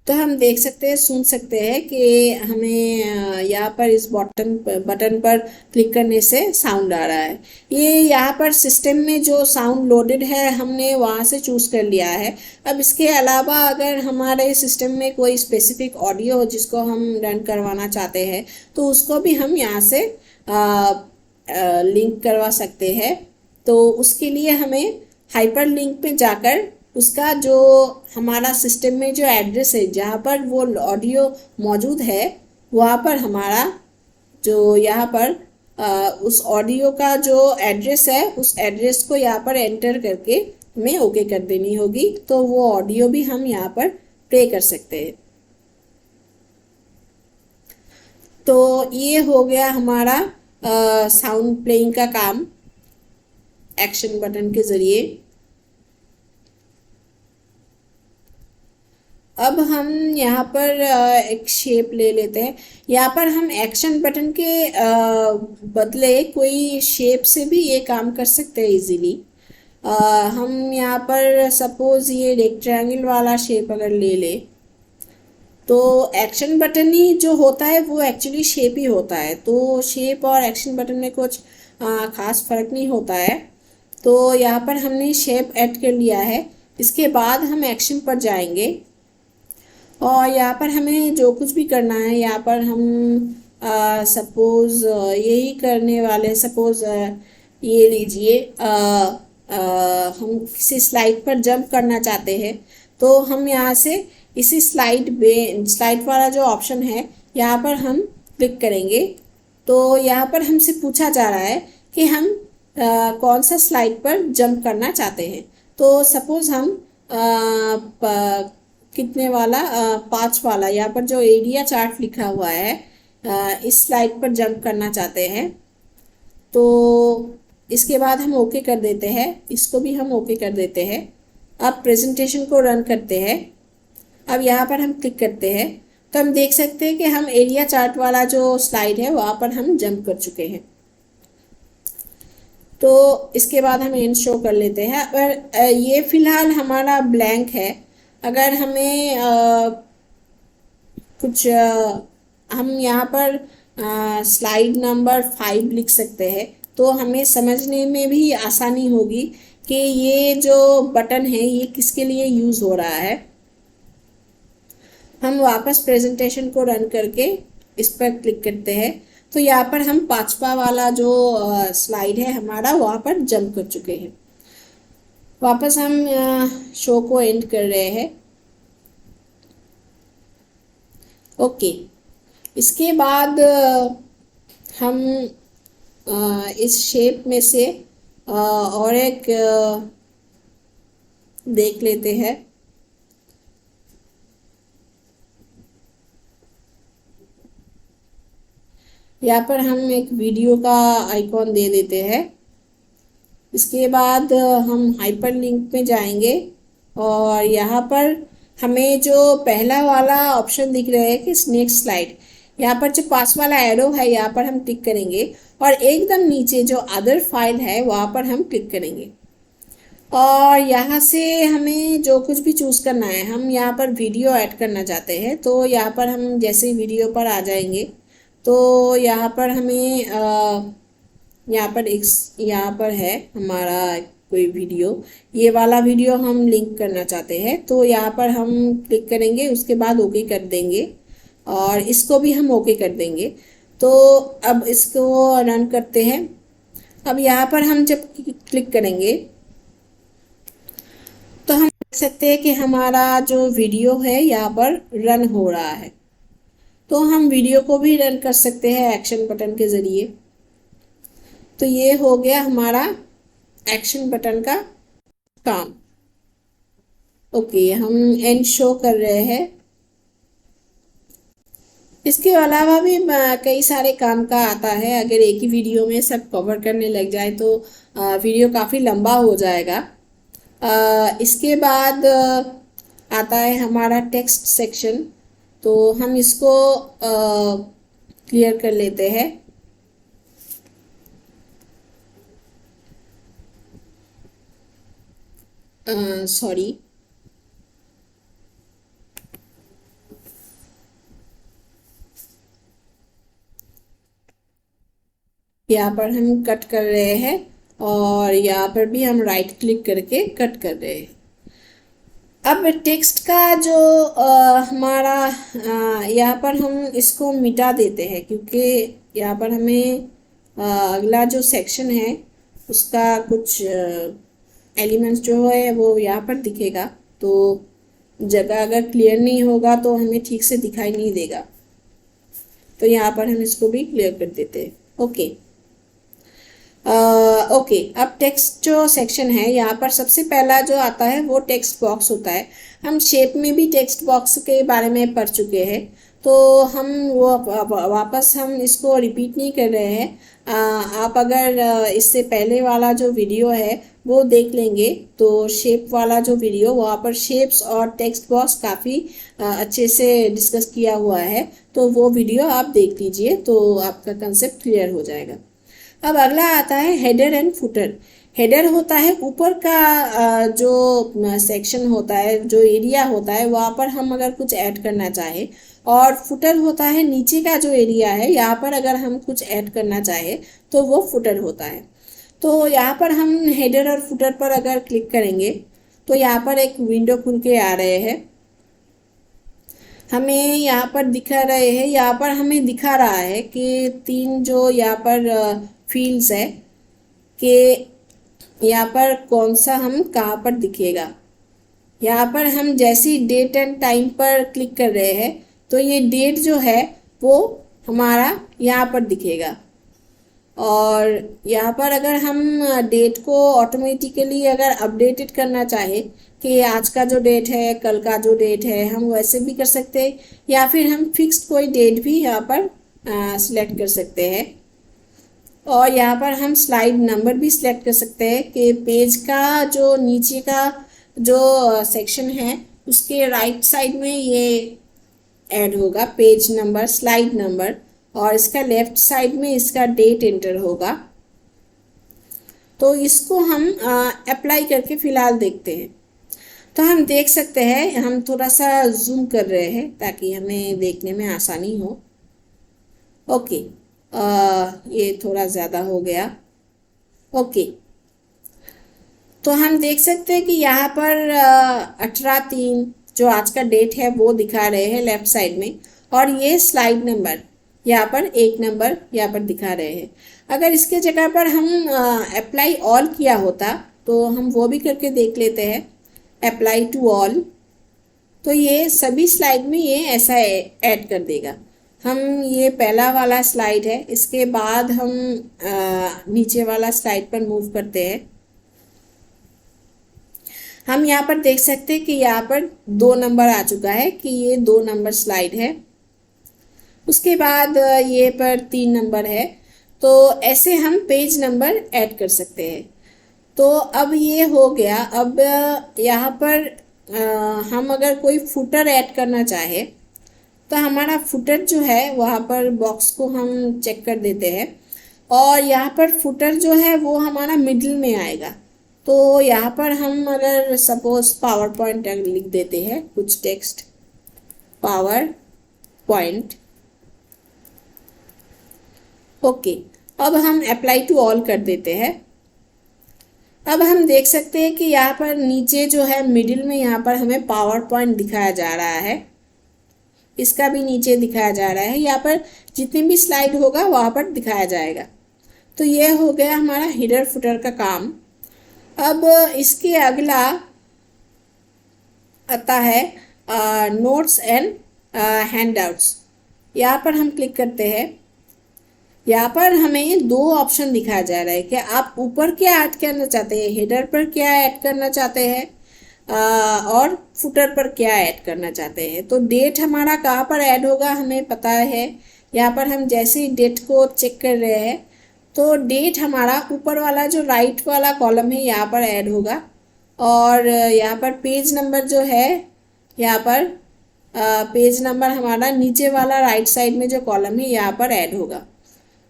तो हम देख सकते हैं, सुन सकते हैं कि हमें यहाँ पर इस बटन पर क्लिक करने से साउंड आ रहा है। ये यहाँ पर सिस्टम में जो साउंड लोडेड है हमने वहाँ से चूज़ कर लिया है। अब इसके अलावा अगर हमारे सिस्टम में कोई स्पेसिफिक ऑडियो हो जिसको हम रन करवाना चाहते हैं, तो उसको भी हम यहाँ से लिंक करवा सकते हैं। तो उसके लिए हमें हाइपर लिंक पे जाकर उसका जो हमारा सिस्टम में जो एड्रेस है जहाँ पर वो ऑडियो मौजूद है, वहाँ पर हमारा जो यहाँ पर उस ऑडियो का जो एड्रेस है उस एड्रेस को यहाँ पर एंटर करके हमें ओके कर देनी होगी, तो वो ऑडियो भी हम यहाँ पर प्ले कर सकते हैं। तो ये हो गया हमारा साउंड प्लेइंग का काम एक्शन बटन के ज़रिए। अब हम यहाँ पर एक शेप ले लेते हैं। यहाँ पर हम एक्शन बटन के बदले कोई शेप से भी ये काम कर सकते हैं इजीली। हम यहाँ पर सपोज़ ये रेक्टेंगल वाला शेप अगर ले ले, तो एक्शन बटन ही जो होता है वो एक्चुअली शेप ही होता है, तो शेप और एक्शन बटन में कुछ ख़ास फ़र्क नहीं होता है। तो यहाँ पर हमने शेप ऐड कर लिया है। इसके बाद हम एक्शन पर जाएंगे और यहाँ पर हमें जो कुछ भी करना है, यहाँ पर हम सपोज़ यही करने वाले, सपोज़ ये लीजिए, हम किसी स्लाइड पर जंप करना चाहते हैं, तो हम यहाँ से इसी स्लाइड वाला जो ऑप्शन है यहाँ पर हम क्लिक करेंगे। तो यहाँ पर हमसे पूछा जा रहा है कि हम कौन सा स्लाइड पर जंप करना चाहते हैं। तो सपोज़ हम कितने वाला 5 वाला, यहाँ पर जो एरिया चार्ट लिखा हुआ है इस स्लाइड पर जंप करना चाहते हैं। तो इसके बाद हम ओके कर देते हैं, इसको भी हम ओके कर देते हैं। अब प्रेजेंटेशन को रन करते हैं। अब यहाँ पर हम क्लिक करते हैं तो हम देख सकते हैं कि हम एरिया चार्ट वाला जो स्लाइड है वहाँ पर हम जंप कर चुके हैं। तो इसके बाद हम एंड शो कर लेते हैं। और ये फ़िलहाल हमारा ब्लैंक है। अगर हमें कुछ हम यहाँ पर स्लाइड नंबर 5 लिख सकते हैं, तो हमें समझने में भी आसानी होगी कि ये जो बटन है ये किसके लिए यूज़ हो रहा है। हम वापस प्रेजेंटेशन को रन करके इस पर क्लिक करते हैं, तो यहाँ पर हम 5वां वाला जो स्लाइड है हमारा वहाँ पर जंप कर चुके हैं। वापस हम शो को एंड कर रहे हैं। ओके, इसके बाद हम इस शेप में से और एक देख लेते हैं। यहाँ पर हम एक वीडियो का आइकॉन दे देते हैं। इसके बाद हम हाइपर लिंक में जाएंगे और यहाँ पर हमें जो पहला वाला ऑप्शन दिख रहा है कि नेक्स्ट स्लाइड, यहाँ पर जो पास वाला एरो है यहाँ पर हम क्लिक करेंगे और एकदम नीचे जो अदर फाइल है वहाँ पर हम क्लिक करेंगे और यहाँ से हमें जो कुछ भी चूज़ करना है। हम यहाँ पर वीडियो ऐड करना चाहते हैं, तो यहाँ पर हम जैसे वीडियो पर आ जाएंगे तो यहाँ पर हमें यहाँ पर है हमारा कोई वीडियो, ये वाला वीडियो हम लिंक करना चाहते हैं, तो यहाँ पर हम क्लिक करेंगे, उसके बाद ओके कर देंगे और इसको भी हम ओके कर देंगे। तो अब इसको रन करते हैं। अब यहाँ पर हम जब क्लिक करेंगे तो हम देख सकते हैं कि हमारा जो वीडियो है यहाँ पर रन हो रहा है। तो हम वीडियो को भी रन कर सकते हैं एक्शन बटन के ज़रिए। तो ये हो गया हमारा एक्शन बटन का काम। ओके, हम एंड शो कर रहे हैं। इसके अलावा भी कई सारे काम का आता है। अगर एक ही वीडियो में सब कवर करने लग जाए तो वीडियो काफ़ी लंबा हो जाएगा। इसके बाद आता है हमारा टेक्स्ट सेक्शन। तो हम इसको क्लियर कर लेते हैं। सॉरी, यहाँ पर हम कट कर रहे हैं और यहाँ पर भी हम राइट क्लिक करके कट कर रहे हैं। अब टेक्स्ट का जो हमारा यहाँ पर हम इसको मिटा देते हैं, क्योंकि यहाँ पर हमें अगला जो सेक्शन है उसका कुछ एलिमेंट्स जो है वो यहाँ पर दिखेगा। तो जगह अगर क्लियर नहीं होगा तो हमें ठीक से दिखाई नहीं देगा। तो यहाँ पर हम इसको भी क्लियर कर देते हैं। ओके, ओके, अब टेक्स्ट जो सेक्शन है यहाँ पर सबसे पहला जो आता है वो टेक्स्ट बॉक्स होता है। हम शेप में भी टेक्स्ट बॉक्स के बारे में पढ़ चुके हैं, तो हम वो वापस हम इसको रिपीट नहीं कर रहे हैं। आप अगर इससे पहले वाला जो वीडियो है वो देख लेंगे तो शेप वाला जो वीडियो, वहाँ पर शेप्स और टेक्स्ट बॉक्स काफ़ी अच्छे से डिस्कस किया हुआ है। तो वो वीडियो आप देख लीजिए तो आपका कंसेप्ट क्लियर हो जाएगा। अब अगला आता है हेडर एंड फुटर। हेडर होता है ऊपर का जो सेक्शन होता है, जो एरिया होता है, वहाँ पर हम अगर कुछ ऐड करना चाहे, और फुटर होता है नीचे का जो एरिया है, यहाँ पर अगर हम कुछ ऐड करना चाहे तो वो फुटर होता है। तो यहाँ पर हम हेडर और फुटर पर अगर क्लिक करेंगे तो यहाँ पर एक विंडो खुल के आ रहे हैं। हमें यहाँ पर दिखा रहे हैं, यहाँ पर हमें दिखा रहा है कि 3 जो यहाँ पर फील्ड्स है कि यहाँ पर कौन सा हम कहाँ पर दिखेगा। यहाँ पर हम जैसी डेट एंड टाइम पर क्लिक कर रहे हैं तो ये डेट जो है वो हमारा यहाँ पर दिखेगा। और यहाँ पर अगर हम डेट को ऑटोमेटिकली अगर अपडेटेड करना चाहे कि आज का जो डेट है, कल का जो डेट है, हम वैसे भी कर सकते हैं, या फिर हम फिक्स्ड कोई डेट भी यहाँ पर सिलेक्ट कर सकते हैं। और यहाँ पर हम स्लाइड नंबर भी सिलेक्ट कर सकते हैं कि पेज का जो नीचे का जो सेक्शन है उसके राइट साइड में ये ऐड होगा पेज नंबर, स्लाइड नंबर, और इसका लेफ्ट साइड में इसका डेट एंटर होगा। तो इसको हम अप्लाई करके फ़िलहाल देखते हैं। तो हम देख सकते हैं, हम थोड़ा सा जूम कर रहे हैं ताकि हमें देखने में आसानी हो। ओके, ये थोड़ा ज़्यादा हो गया। ओके, तो हम देख सकते हैं कि यहाँ पर 18/3 जो आज का डेट है वो दिखा रहे हैं लेफ्ट साइड में, और ये स्लाइड नंबर यहाँ पर 1 नंबर यहाँ पर दिखा रहे हैं। अगर इसके जगह पर हम अप्लाई ऑल किया होता तो हम वो भी करके देख लेते हैं, अप्लाई टू ऑल। तो ये सभी स्लाइड में ये ऐसा ऐड कर देगा। हम ये पहला वाला स्लाइड है, इसके बाद हम नीचे वाला स्लाइड पर मूव करते हैं। हम यहाँ पर देख सकते हैं कि यहाँ पर 2 नंबर आ चुका है कि ये 2 नंबर स्लाइड है। उसके बाद ये पर 3 नंबर है। तो ऐसे हम पेज नंबर ऐड कर सकते हैं। तो अब ये हो गया। अब यहाँ पर हम अगर कोई फुटर ऐड करना चाहे तो हमारा फुटर जो है वहाँ पर बॉक्स को हम चेक कर देते हैं, और यहाँ पर फुटर जो है वो हमारा मिडिल में आएगा। तो यहाँ पर हम अगर सपोज पावर पॉइंट लिख देते हैं, कुछ टेक्स्ट पावर पॉइंट। ओके, अब हम अप्लाई टू ऑल कर देते हैं। अब हम देख सकते हैं कि यहाँ पर नीचे जो है मिडिल में यहाँ पर हमें पावर पॉइंट दिखाया जा रहा है, इसका भी नीचे दिखाया जा रहा है। यहाँ पर जितनी भी स्लाइड होगा वहाँ पर दिखाया जाएगा। तो ये हो गया हमारा हेडर फुटर का काम। अब इसके अगला आता है नोट्स एंड हैंडआउट्स। यहाँ पर हम क्लिक करते हैं। यहाँ पर हमें दो ऑप्शन दिखाया जा रहा है कि आप ऊपर क्या ऐड करना चाहते हैं, हेडर पर क्या ऐड करना चाहते हैं और फुटर पर क्या ऐड करना चाहते हैं। तो डेट हमारा कहाँ पर ऐड होगा हमें पता है। यहाँ पर हम जैसे ही डेट को चेक कर रहे हैं तो डेट हमारा ऊपर वाला जो राइट वाला कॉलम है यहाँ पर ऐड होगा, और यहाँ पर पेज नंबर जो है यहाँ पर पेज नंबर हमारा नीचे वाला राइट साइड में जो कॉलम है यहाँ पर ऐड होगा।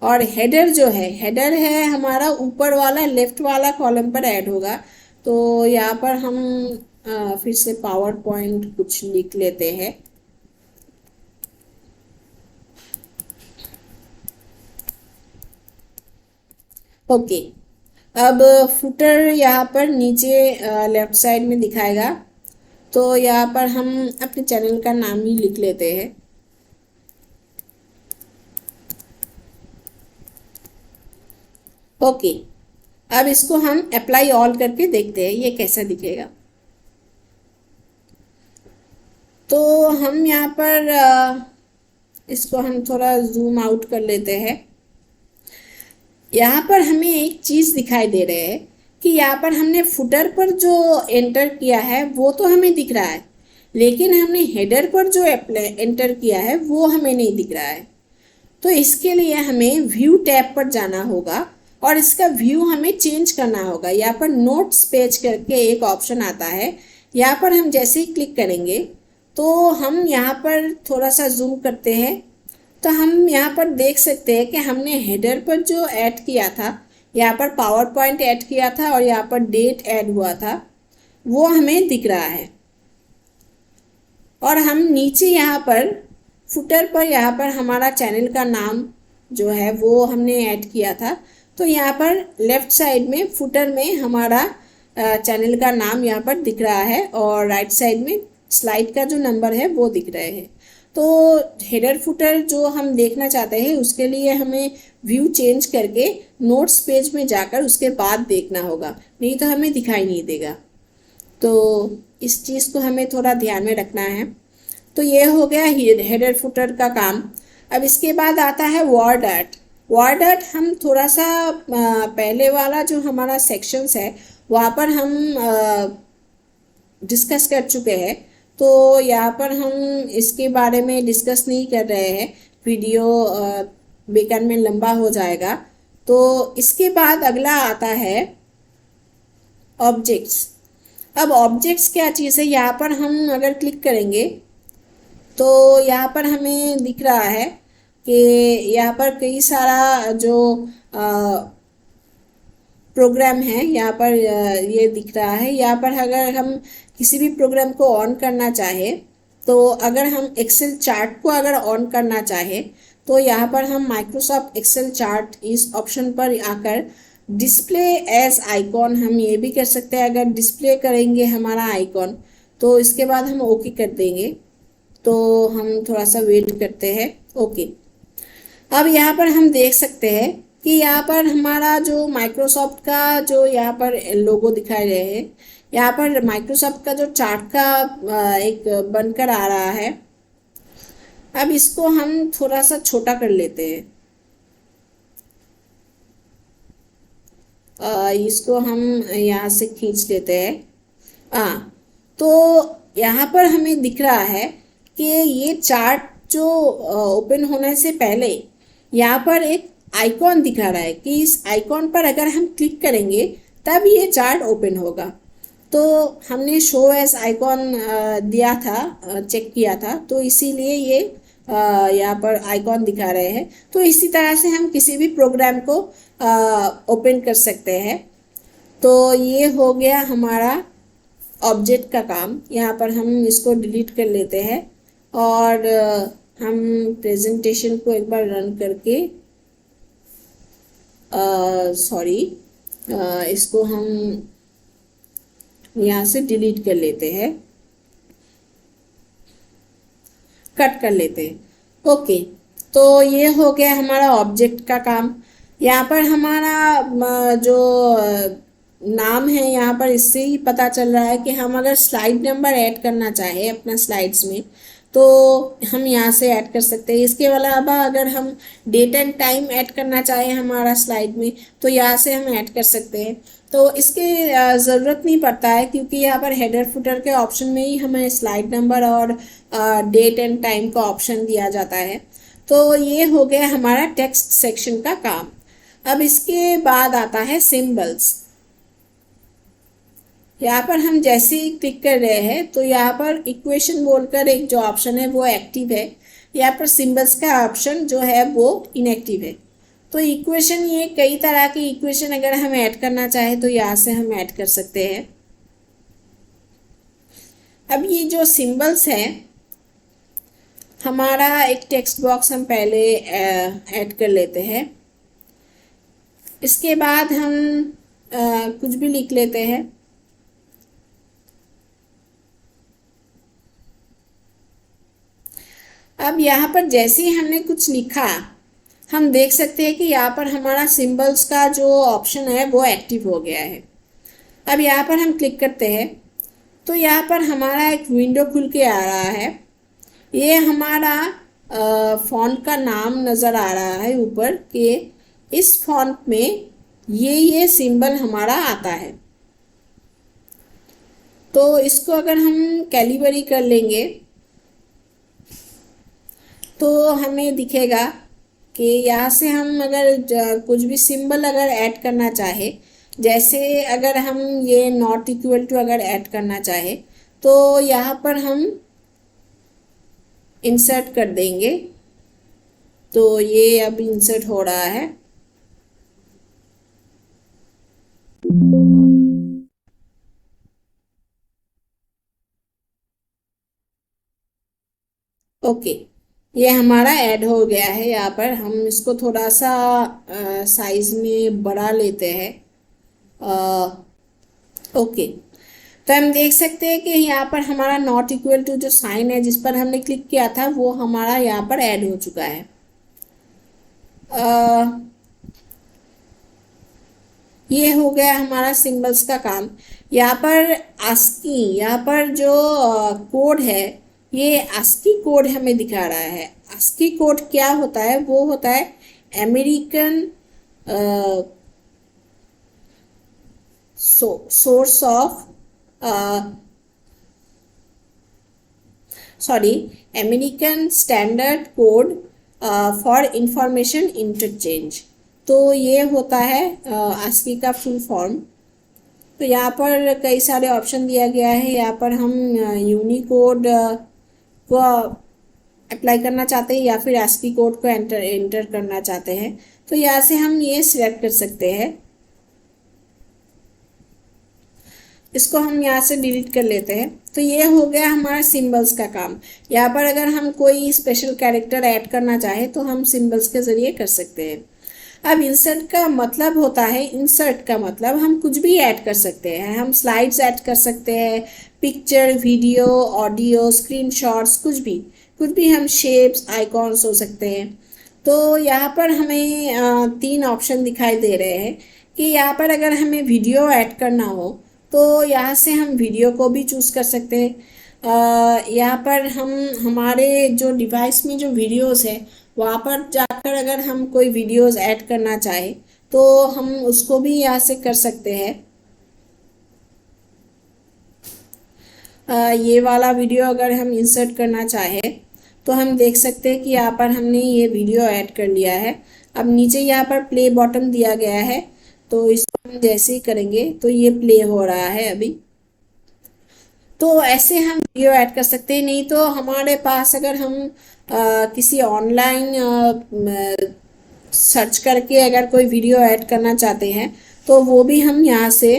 और हेडर जो है, हेडर है हमारा ऊपर वाला लेफ्ट वाला कॉलम पर ऐड होगा। तो यहाँ पर हम फिर से पावर पॉइंट कुछ लिख लेते हैं। ओके, अब फुटर यहाँ पर नीचे लेफ्ट साइड में दिखाएगा। तो यहाँ पर हम अपने चैनल का नाम ही लिख लेते हैं। ओके, अब इसको हम अप्लाई ऑल करके देखते हैं ये कैसा दिखेगा। तो हम यहाँ पर इसको हम थोड़ा जूम आउट कर लेते हैं। यहाँ पर हमें एक चीज़ दिखाई दे रहे है कि यहाँ पर हमने फुटर पर जो एंटर किया है वो तो हमें दिख रहा है, लेकिन हमने हेडर पर जो एंटर किया है वो हमें नहीं दिख रहा है। तो इसके लिए हमें व्यू टैब पर जाना होगा और इसका व्यू हमें चेंज करना होगा। यहाँ पर नोट्स पेज करके एक ऑप्शन आता है, यहाँ पर हम जैसे ही क्लिक करेंगे तो हम यहाँ पर थोड़ा सा जूम करते हैं तो हम यहाँ पर देख सकते हैं कि हमने हेडर पर जो ऐड किया था, यहाँ पर पावर पॉइंट ऐड किया था और यहाँ पर डेट ऐड हुआ था, वो हमें दिख रहा है। और हम नीचे यहाँ पर फुटर पर यहाँ पर हमारा चैनल का नाम जो है वो हमने ऐड किया था। तो यहाँ पर लेफ्ट साइड में फुटर में हमारा चैनल का नाम यहाँ पर दिख रहा है और राइट साइड में स्लाइड का जो नंबर है वो दिख रहे हैं। तो हेडर फुटर जो हम देखना चाहते हैं उसके लिए हमें व्यू चेंज करके नोट्स पेज में जाकर उसके बाद देखना होगा, नहीं तो हमें दिखाई नहीं देगा। तो इस चीज़ को हमें थोड़ा ध्यान में रखना है। तो ये हो गया हेडर फुटर का काम। अब इसके बाद आता है वर्ड आर्ट। वर्ड आर्ट हम थोड़ा सा पहले वाला जो हमारा सेक्शंस है वहाँ पर हम डिस्कस कर चुके हैं। तो यहाँ पर हम इसके बारे में डिस्कस नहीं कर रहे हैं, वीडियो बेकार में लंबा हो जाएगा। तो इसके बाद अगला आता है ऑब्जेक्ट्स। अब ऑब्जेक्ट्स क्या चीज़ है, यहाँ पर हम अगर क्लिक करेंगे तो यहाँ पर हमें दिख रहा है कि यहाँ पर कई सारा जो प्रोग्राम है यहाँ पर ये दिख रहा है। यहाँ पर अगर हम किसी भी प्रोग्राम को ऑन करना चाहे तो अगर हम एक्सेल चार्ट को अगर ऑन करना चाहे तो यहाँ पर हम माइक्रोसॉफ्ट एक्सेल चार्ट इस ऑप्शन पर आकर डिस्प्ले एज आइकॉन हम ये भी कर सकते हैं। अगर डिस्प्ले करेंगे हमारा आइकॉन तो इसके बाद हम ओके कर देंगे। तो हम थोड़ा सा वेट करते हैं। ओके, अब यहाँ पर हम देख सकते हैं कि यहाँ पर हमारा जो माइक्रोसॉफ्ट का जो यहाँ पर लोगो दिखाई रहे हैं, यहाँ पर माइक्रोसॉफ्ट का जो चार्ट का एक बनकर आ रहा है। अब इसको हम थोड़ा सा छोटा कर लेते हैं। इसको हम यहाँ से खींच लेते हैं। तो यहाँ पर हमें दिख रहा है कि ये चार्ट जो ओपन होने से पहले यहाँ पर एक आइकॉन दिखा रहा है कि इस आइकॉन पर अगर हम क्लिक करेंगे तब ये चार्ट ओपन होगा। तो हमने शो एज आइकॉन दिया था, चेक किया था, तो इसीलिए ये यहाँ पर आइकॉन दिखा रहे हैं। तो इसी तरह से हम किसी भी प्रोग्राम को ओपन कर सकते हैं। तो ये हो गया हमारा ऑब्जेक्ट का काम। यहाँ पर हम इसको डिलीट कर लेते हैं और हम प्रेजेंटेशन को एक बार रन करके सॉरी, इसको हम यहाँ से डिलीट कर लेते हैं, कट कर लेते हैं। ओके, तो ये हो गया हमारा ऑब्जेक्ट का काम। यहाँ पर हमारा जो नाम है यहाँ पर, इससे ही पता चल रहा है कि हम अगर स्लाइड नंबर ऐड करना चाहे अपना स्लाइड्स में तो हम यहाँ से ऐड कर सकते हैं। इसके अलावा अगर हम डेट एंड टाइम ऐड करना चाहें हमारा स्लाइड में तो यहाँ से हम ऐड कर सकते हैं। तो इसके ज़रूरत नहीं पड़ता है, क्योंकि यहाँ पर हेडर फुटर के ऑप्शन में ही हमें स्लाइड नंबर और डेट एंड टाइम का ऑप्शन दिया जाता है। तो ये हो गया हमारा टेक्स्ट सेक्शन का काम। अब इसके बाद आता है सिंबल्स। यहाँ पर हम जैसे ही क्लिक कर रहे हैं तो यहाँ पर इक्वेशन बोलकर एक जो ऑप्शन है वो एक्टिव है, यहाँ पर सिंबल्स का ऑप्शन जो है वो इनएक्टिव है। तो इक्वेशन, ये कई तरह की इक्वेशन अगर हम ऐड करना चाहें तो यहाँ से हम ऐड कर सकते हैं। अब ये जो सिंबल्स है, हमारा एक टेक्स्ट बॉक्स हम पहले ऐड कर लेते हैं। इसके बाद हम कुछ भी लिख लेते हैं। अब यहाँ पर जैसे ही हमने कुछ लिखा, हम देख सकते हैं कि यहाँ पर हमारा सिंबल्स का जो ऑप्शन है वो एक्टिव हो गया है। अब यहाँ पर हम क्लिक करते हैं तो यहाँ पर हमारा एक विंडो खुल के आ रहा है। ये हमारा फॉन्ट का नाम नज़र आ रहा है ऊपर कि इस फॉन्ट में ये सिंबल हमारा आता है। तो इसको अगर हम कैलिबरी कर लेंगे तो हमें दिखेगा कि यहाँ से हम अगर कुछ भी सिंबल अगर ऐड करना चाहे, जैसे अगर हम ये नॉट इक्वल टू अगर ऐड करना चाहे तो यहाँ पर हम इंसर्ट कर देंगे। तो ये अब इंसर्ट हो रहा है। ओके, ये हमारा ऐड हो गया है। यहाँ पर हम इसको थोड़ा सा साइज में बढ़ा लेते हैं। ओके, तो हम देख सकते हैं कि यहाँ पर हमारा नॉट इक्वल टू जो साइन है जिस पर हमने क्लिक किया था वो हमारा यहाँ पर ऐड हो चुका है। ये हो गया हमारा सिंबल्स का काम। यहाँ पर आस्की, यहाँ पर जो कोड है ये आस्की कोड हमें दिखा रहा है। आस्की कोड क्या होता है? वो होता है American source of American standard code for information interchange. तो ये होता है आस्की का फुल फॉर्म। तो यहाँ पर कई सारे ऑप्शन दिया गया है। यहाँ पर हम यूनिकोड को अप्लाई करना चाहते हैं या फिर आस्की कोड को एंटर करना चाहते हैं तो यहाँ से हम ये सिलेक्ट कर सकते हैं। इसको हम यहाँ से डिलीट कर लेते हैं। तो ये हो गया हमारा सिंबल्स का काम। यहाँ पर अगर हम कोई स्पेशल कैरेक्टर ऐड करना चाहे तो हम सिंबल्स के ज़रिए कर सकते हैं। अब इंसर्ट का मतलब होता है, इंसर्ट का मतलब हम कुछ भी ऐड कर सकते हैं। हम स्लाइड्स ऐड कर सकते हैं, पिक्चर, वीडियो, ऑडियो, स्क्रीनशॉट्स, कुछ भी हम शेप्स, आइकॉन्स हो सकते हैं। तो यहाँ पर हमें 3 ऑप्शन दिखाई दे रहे हैं कि यहाँ पर अगर हमें वीडियो ऐड करना हो तो यहाँ से हम वीडियो को भी चूज़ कर सकते हैं। यहाँ पर हम हमारे जो डिवाइस में जो वीडियोस है वहाँ पर जाकर अगर हम कोई वीडियोस ऐड करना चाहे तो हम उसको भी यहाँ से कर सकते हैं। ये वाला वीडियो अगर हम इंसर्ट करना चाहे तो हम देख सकते हैं कि यहाँ पर हमने ये वीडियो ऐड कर लिया है। अब नीचे यहाँ पर प्ले बटन दिया गया है तो इसको हम जैसे ही करेंगे तो ये प्ले हो रहा है अभी। तो ऐसे हम वीडियो ऐड कर सकते हैं। नहीं तो हमारे पास अगर हम किसी ऑनलाइन सर्च करके अगर कोई वीडियो ऐड करना चाहते हैं तो वो भी हम यहाँ से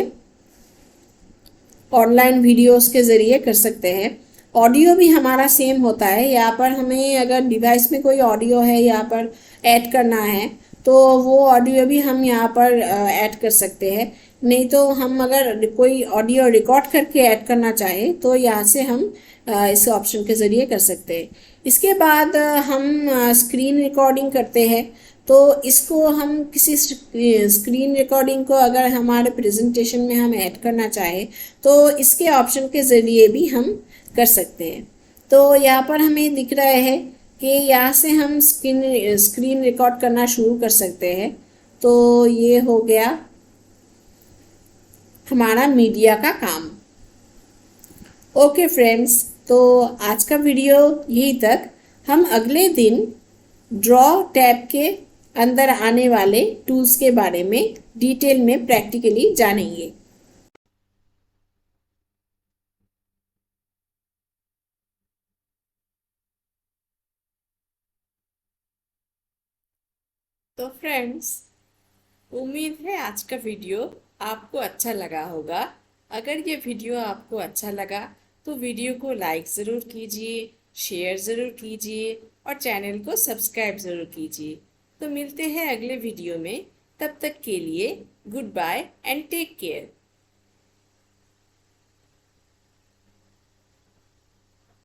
ऑनलाइन वीडियोस के ज़रिए कर सकते हैं। ऑडियो भी हमारा सेम होता है। यहाँ पर हमें अगर डिवाइस में कोई ऑडियो है यहाँ पर ऐड करना है तो वो ऑडियो भी हम यहाँ पर ऐड कर सकते हैं। नहीं तो हम अगर कोई ऑडियो रिकॉर्ड करके ऐड करना चाहे तो यहाँ से हम इस ऑप्शन के ज़रिए कर सकते हैं। इसके बाद हम स्क्रीन रिकॉर्डिंग करते हैं। तो इसको हम किसी स्क्रीन रिकॉर्डिंग को अगर हमारे प्रेजेंटेशन में हम ऐड करना चाहें तो इसके ऑप्शन के ज़रिए भी हम कर सकते हैं। तो यहाँ पर हमें दिख रहा है कि यहाँ से हम स्क्रीन रिकॉर्ड करना शुरू कर सकते हैं। तो ये हो गया हमारा मीडिया का काम। ओके फ्रेंड्स, तो आज का वीडियो यहीं तक। हम अगले दिन ड्रॉ टैब के अंदर आने वाले टूल्स के बारे में डिटेल में प्रैक्टिकली जानेंगे। तो फ्रेंड्स, उम्मीद है आज का वीडियो आपको अच्छा लगा होगा। अगर ये वीडियो आपको अच्छा लगा तो वीडियो को लाइक ज़रूर कीजिए, शेयर ज़रूर कीजिए और चैनल को सब्सक्राइब ज़रूर कीजिए। तो मिलते हैं अगले वीडियो में। तब तक के लिए goodbye and take care.